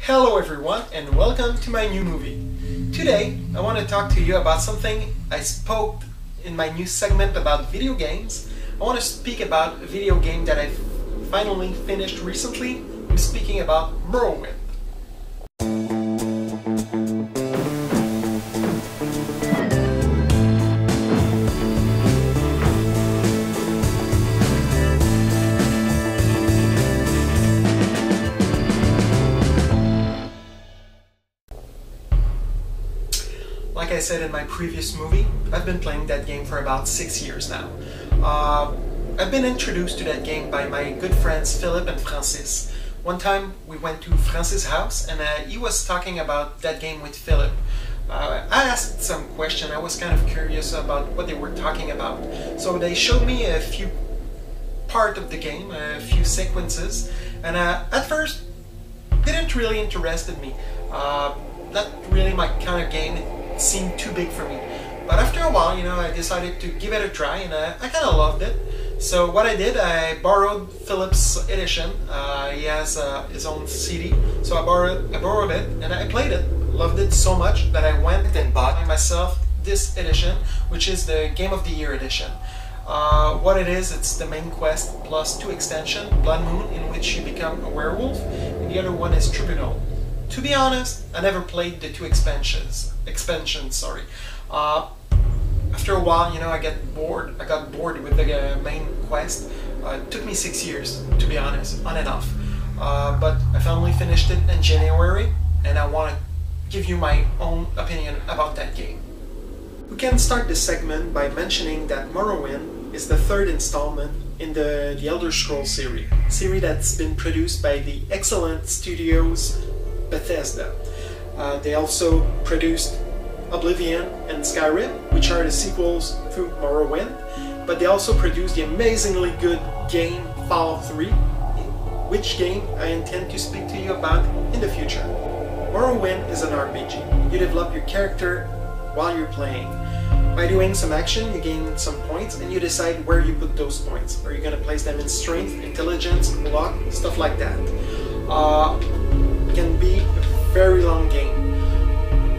Hello everyone and welcome to my new movie. Today I want to talk to you about something I spoke in my new segment about video games. I want to speak about a video game that I finally finished recently. I'm speaking about Morrowind. Like I said in my previous movie, I've been playing that game for about 6 years now. I've been introduced to that game by my good friends Philip and Francis. One time we went to Francis' house and he was talking about that game with Philip. I asked some question. I was kind of curious about what they were talking about. So they showed me a few part of the game, a few sequences, and at first didn't really interested me. Not really my kind of game. It seemed too big for me. But after a while, I decided to give it a try, and I kind of loved it. So what I did, I borrowed Philip's edition. He has his own CD, so I borrowed it, and I played it. Loved it so much that I went and bought myself this edition, which is the Game of the Year edition. What it is, it's the main quest plus 2 extensions, Blood Moon, in which you become a werewolf, and the other one is Tribunal. To be honest, I never played the 2 expansions. After a while, I got bored with the main quest. It took me 6 years, to be honest, on and off. But I finally finished it in January, and I want to give you my own opinion about that game. We can start this segment by mentioning that Morrowind is the 3rd installment in the Elder Scrolls series that's been produced by the excellent studios Bethesda. They also produced Oblivion and Skyrim, which are the sequels to Morrowind, but they also produced the amazingly good game Fallout 3, which game I intend to speak to you about in the future. Morrowind is an RPG. You develop your character while you're playing. By doing some action, you gain some points, and you decide where you put those points. Are you going to place them in strength, intelligence, luck, stuff like that. It can be a very long game.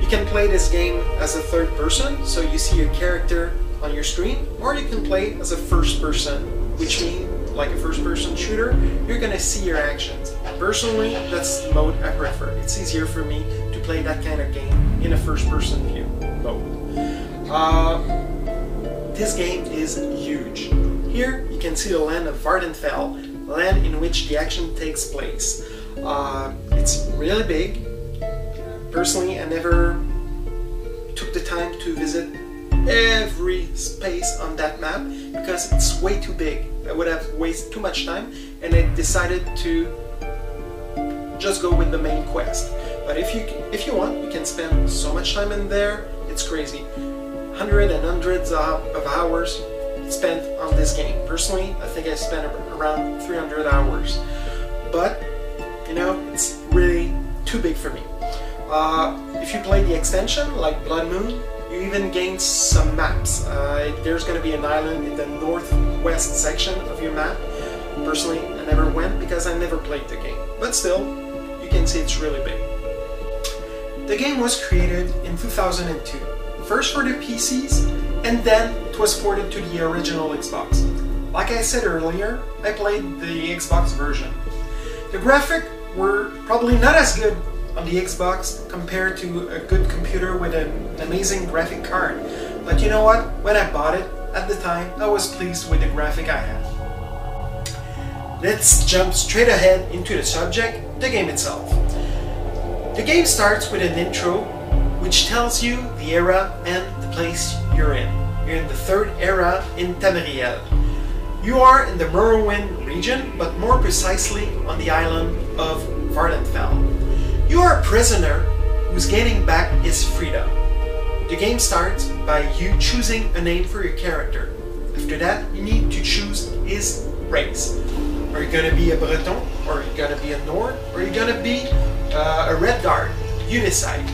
You can play this game as a third person, so you see your character on your screen, or you can play as a first person, which means, like a first person shooter, you're gonna see your actions. Personally, that's the mode I prefer. It's easier for me to play that kind of game in a first person view mode. This game is huge. Here you can see the land of Vardenfell, land in which the action takes place. It's really big. Personally, I never took the time to visit every space on that map because it's way too big. I would have wasted too much time, and I decided to just go with the main quest. But if you want, you can spend so much time in there. It's crazy. Hundreds and hundreds of hours spent on this game. Personally, I think I spent around 300 hours. But it's really too big for me. If you play the extension, like Blood Moon, you even gain some maps. There's going to be an island in the northwest section of your map. Personally, I never went because I never played the game. But still, you can see it's really big. The game was created in 2002. First for the PCs, and then it was ported to the original Xbox. Like I said earlier, I played the Xbox version. The graphics were probably not as good on the Xbox compared to a good computer with an amazing graphic card. But you know what? When I bought it, at the time, I was pleased with the graphic I had. Let's jump straight ahead into the subject, the game itself. The game starts with an intro which tells you the era and the place you're in. You're in the 3rd era in Tamriel. You are in the Morrowind region, but more precisely on the island of Vardenfell. You are a prisoner who's gaining back his freedom. The game starts by you choosing a name for your character. After that, you need to choose his race. Are you going to be a Breton? Or are you going to be a Nord? Or are you going to be a Red Guard? You decide.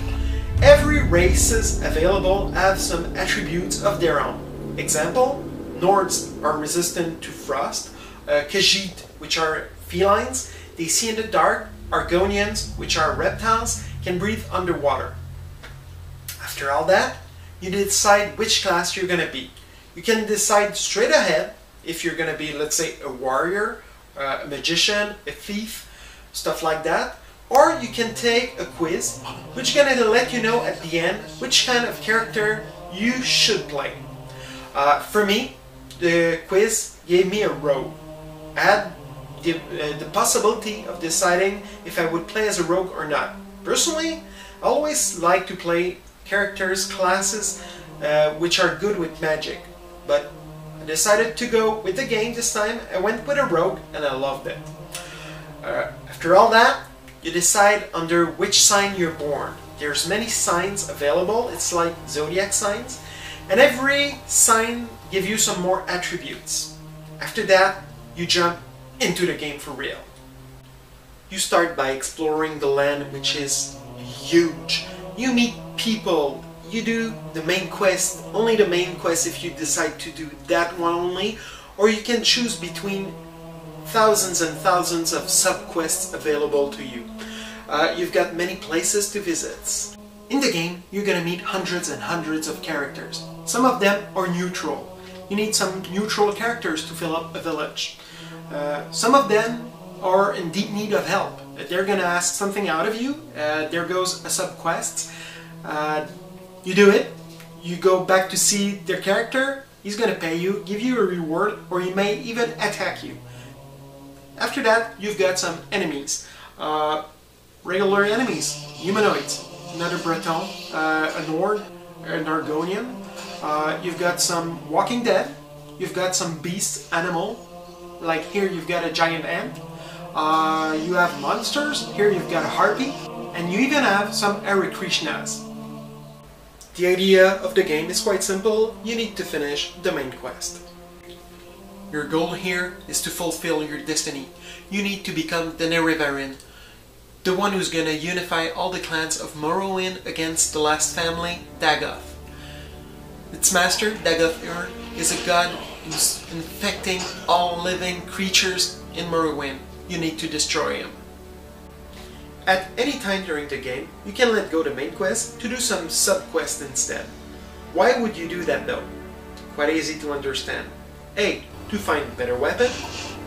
Every races available have some attributes of their own. Example, Nords are resistant to frost, Khajiit, which are felines, they see in the dark, Argonians, which are reptiles, can breathe underwater. After all that, you decide which class you're going to be. You can decide straight ahead if you're going to be, let's say, a warrior, a magician, a thief, stuff like that. Or you can take a quiz, which is going to let you know at the end which kind of character you should play. For me, the quiz gave me a rogue. I had the possibility of deciding if I would play as a rogue or not. Personally, I always like to play characters, classes, which are good with magic. But I decided to go with the game this time. I went with a rogue and I loved it. After all that, you decide under which sign you're born. There's many signs available. It's like zodiac signs. And every sign gives you some more attributes. After that, you jump into the game for real. You start by exploring the land, which is huge. You meet people. You do the main quest, only the main quest if you decide to do that one only, or you can choose between thousands and thousands of sub-quests available to you. You've got many places to visit. In the game, you're gonna meet hundreds and hundreds of characters. Some of them are neutral. You need some neutral characters to fill up a village. Some of them are in deep need of help. They're gonna ask something out of you. There goes a sub-quest. You do it. You go back to see their character. He's gonna pay you, give you a reward, or he may even attack you. After that, you've got some enemies. Regular enemies, humanoids, another Breton, a Nord, an Argonian. You've got some Walking Dead. You've got some beast animal. Like here you've got a giant ant. You have monsters. Here you've got a harpy. And you even have some Krishnas. The idea of the game is quite simple. You need to finish the main quest. Your goal here is to fulfill your destiny. You need to become the Nerevarin, the one who's gonna unify all the clans of Morrowind against the last family, Dagoth. Its master, Dagoth is a god who's infecting all living creatures in Morrowind. You need to destroy him. At any time during the game, you can let go the main quest to do some sub-quests instead. Why would you do that though? Quite easy to understand. A. To find better weapon.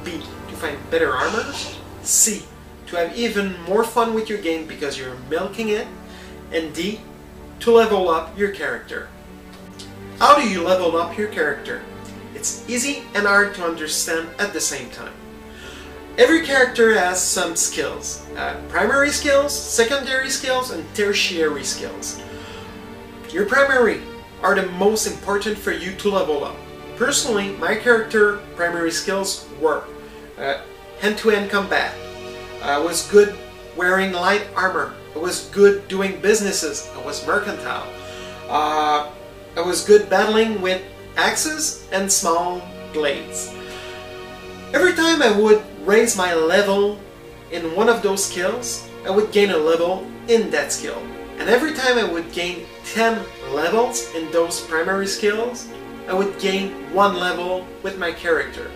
B. To find better armor. C. To have even more fun with your game because you're milking it. And D. To level up your character. How do you level up your character? It's easy and hard to understand at the same time. Every character has some skills. Primary skills, secondary skills, and tertiary skills. Your primary are the most important for you to level up. Personally, my character primary skills were hand-to-hand combat. I was good wearing light armor. I was good doing businesses. I was mercantile. I was good battling with axes and small blades. Every time I would raise my level in one of those skills, I would gain a level in that skill. And every time I would gain 10 levels in those primary skills, I would gain 1 level with my character.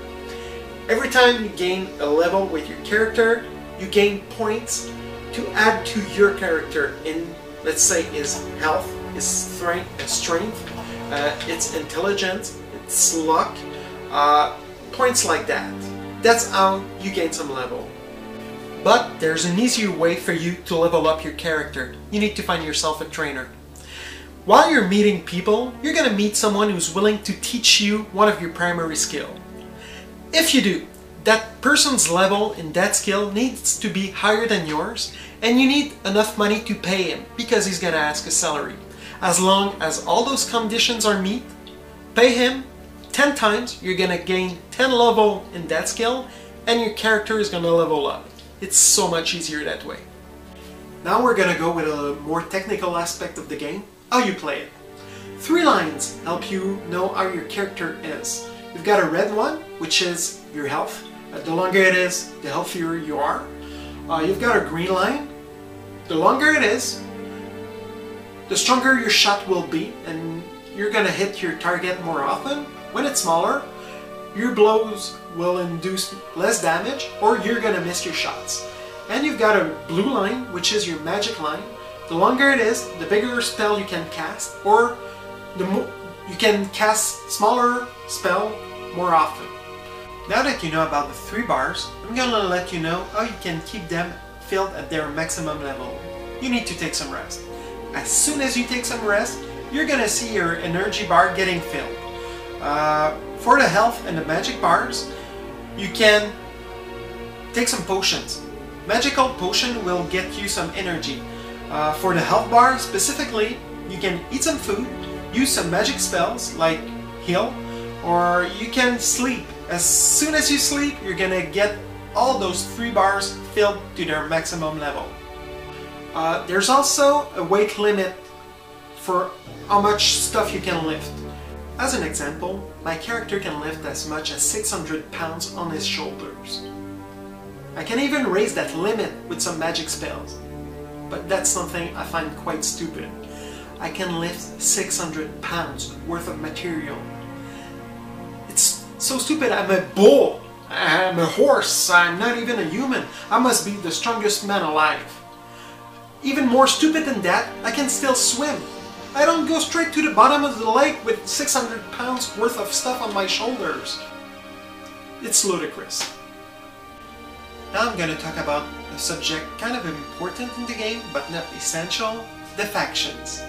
Every time you gain a level with your character, you gain points to add to your character in, let's say, his health, his strength, its intelligence, its luck, points like that. That's how you gain some level. But there's an easier way for you to level up your character. You need to find yourself a trainer. While you're meeting people, you're going to meet someone who's willing to teach you one of your primary skills. If you do, that person's level in that skill needs to be higher than yours, and you need enough money to pay him because he's going to ask a salary. As long as all those conditions are met, pay him 10 times, you're going to gain 10 level in that skill, and your character is going to level up. It's so much easier that way. Now we're going to go with a more technical aspect of the game, how you play it. 3 lines help you know how your character is. You've got a red one, which is your health. The longer it is, the healthier you are. You've got a green line. The longer it is, the stronger your shot will be, and you're going to hit your target more often. When it's smaller, your blows will induce less damage, or you're going to miss your shots. And you've got a blue line, which is your magic line. The longer it is, the bigger spell you can cast, or you can cast smaller spell more often. Now that you know about the 3 bars, I'm gonna let you know how you can keep them filled at their maximum level. You need to take some rest. As soon as you take some rest, you're gonna see your energy bar getting filled. For the health and the magic bars, you can take some potions. Magical potion will get you some energy. For the health bar specifically, you can eat some food, use some magic spells like heal, or you can sleep. As soon as you sleep, you're gonna get all those 3 bars filled to their maximum level. There's also a weight limit for how much stuff you can lift. As an example, my character can lift as much as 600 pounds on his shoulders. I can even raise that limit with some magic spells, but that's something I find quite stupid. I can lift 600 pounds worth of material. It's so stupid. I'm a bull, I'm a horse, I'm not even a human. I must be the strongest man alive. Even more stupid than that, I can still swim. I don't go straight to the bottom of the lake with 600 pounds worth of stuff on my shoulders. It's ludicrous. Now I'm going to talk about a subject kind of important in the game, but not essential, the factions.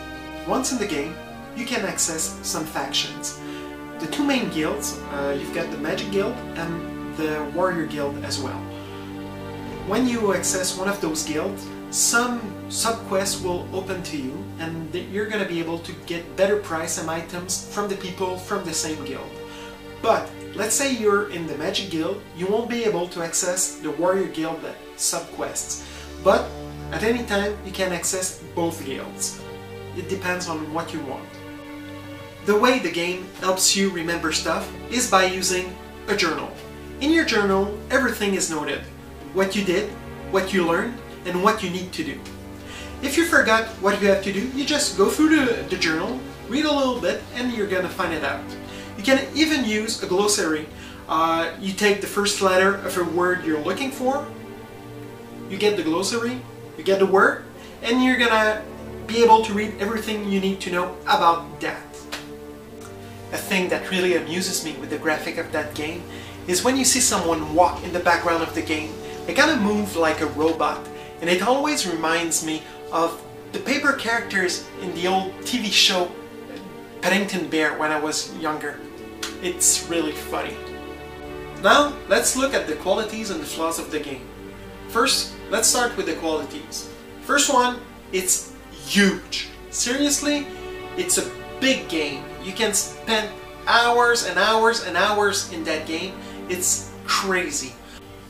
Once in the game, you can access some factions. The 2 main guilds, you've got the Magic Guild and the Warrior Guild as well. When you access one of those guilds, some sub-quests will open to you, and you're going to be able to get better price and items from the people from the same guild. But let's say you're in the Magic Guild, you won't be able to access the Warrior Guild sub-quests. But at any time, you can access both guilds. It depends on what you want. The way the game helps you remember stuff is by using a journal. In your journal, everything is noted. What you did, what you learned, and what you need to do. If you forgot what you have to do, you just go through the journal, read a little bit, and you're gonna find it out. You can even use a glossary. You take the first letter of a word you're looking for, you get the glossary, you get the word, and you're gonna be able to read everything you need to know about that. A thing that really amuses me with the graphic of that game is when you see someone walk in the background of the game. They kind of move like a robot, and it always reminds me of the paper characters in the old TV show Paddington Bear when I was younger. It's really funny. Now, let's look at the qualities and the flaws of the game. First, let's start with the qualities. First one, it's huge. Seriously, it's a big game. You can spend hours and hours and hours in that game. It's crazy.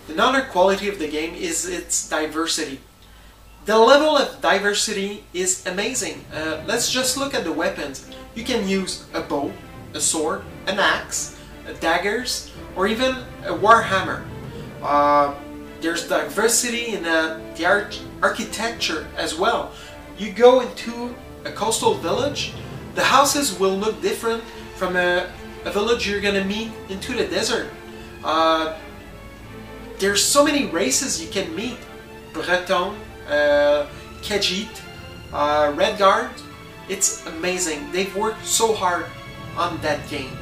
Another quality of the game is its diversity. The level of diversity is amazing. Let's just look at the weapons. You can use a bow, a sword, an axe, daggers, or even a warhammer. There's diversity in the architecture as well. You go into a coastal village, the houses will look different from a village you're gonna meet into the desert. There's so many races you can meet. Breton, Khajiit, Redguard. It's amazing. They've worked so hard on that game.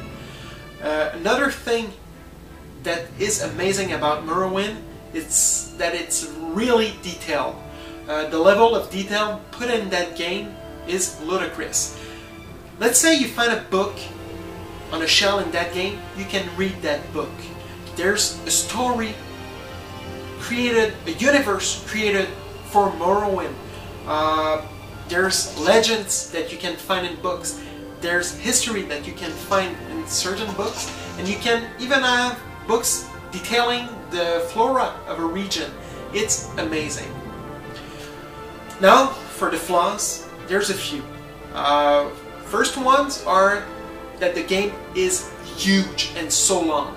Another thing that is amazing about Morrowind is that it's really detailed. The level of detail put in that game is ludicrous. Let's say you find a book on a shelf in that game, you can read that book. There's a story created, a universe created for Morrowind. There's legends that you can find in books. There's history that you can find in certain books, and you can even have books detailing the flora of a region. It's amazing. Now, for the flaws, there's a few. First ones are that the game is huge and so long.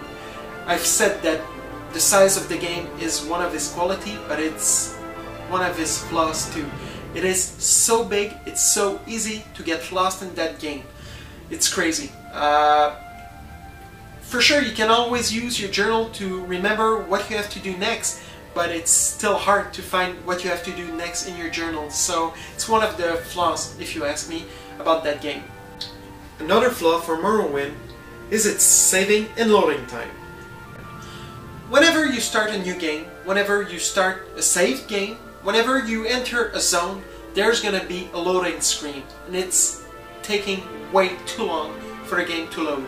I've said that the size of the game is one of its quality, but it's one of its flaws too. It is so big, it's so easy to get lost in that game. It's crazy. For sure, you can always use your journal to remember what you have to do next, but it's still hard to find what you have to do next in your journal. So it's one of the flaws, if you ask me, about that game. Another flaw for Morrowind is its saving and loading time. Whenever you start a new game, whenever you start a saved game, whenever you enter a zone, there's gonna be a loading screen, and it's taking way too long for the game to load.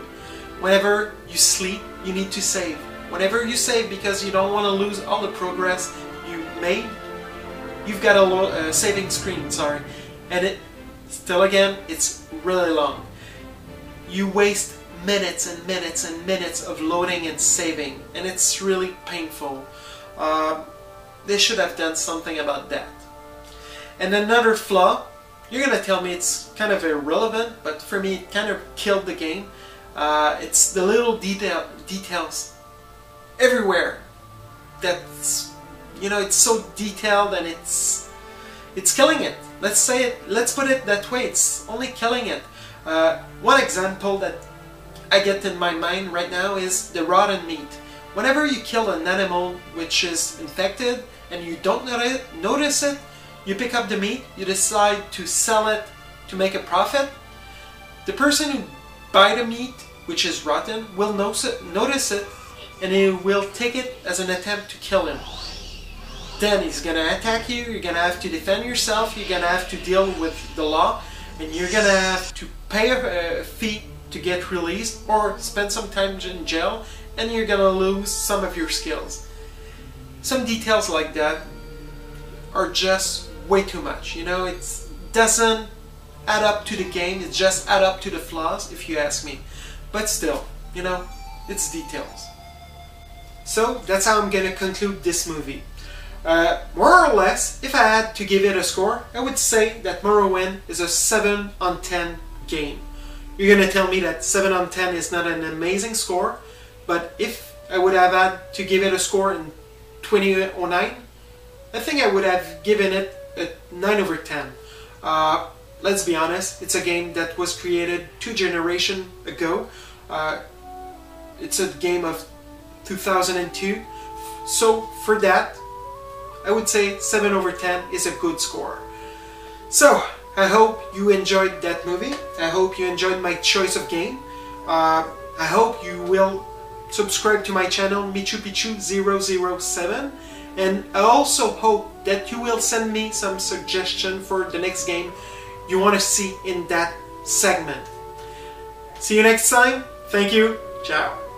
Whenever you sleep, you need to save. Whenever you save because you don't want to lose all the progress you made, you've got a saving screen, sorry, and it still again, it's really long. You waste minutes and minutes and minutes of loading and saving, and it's really painful. They should have done something about that. And another flaw, you're gonna tell me it's kind of irrelevant, but for me it kind of killed the game. It's the little details everywhere. That's, you know, it's so detailed and it's killing it. Let's put it that way. It's only killing it. One example that I get in my mind right now is the rotten meat. Whenever you kill an animal which is infected and you don't notice it, you pick up the meat, you decide to sell it to make a profit. The person who buys the meat, which is rotten, will notice it, and he will take it as an attempt to kill him. Then he's gonna attack you, you're gonna have to defend yourself, you're gonna have to deal with the law, and you're gonna have to pay a fee to get released or spend some time in jail, and you're gonna lose some of your skills. Some details like that are just way too much, you know, it doesn't add up to the game, it just add up to the flaws, if you ask me. But still, you know, it's details. So that's how I'm gonna conclude this movie. More or less, if I had to give it a score, I would say that Morrowind is a 7 on 10 game. You're gonna tell me that 7 on 10 is not an amazing score, but if I would have had to give it a score in 2009, I think I would have given it a 9 over 10. Let's be honest, it's a game that was created 2 generations ago. It's a game of 2002. So for that, I would say 7 over 10 is a good score. So, I hope you enjoyed that movie. I hope you enjoyed my choice of game. I hope you will subscribe to my channel, MichuPichu007. And I also hope that you will send me some suggestion for the next game you want to see in that segment. See you next time. Thank you. Ciao.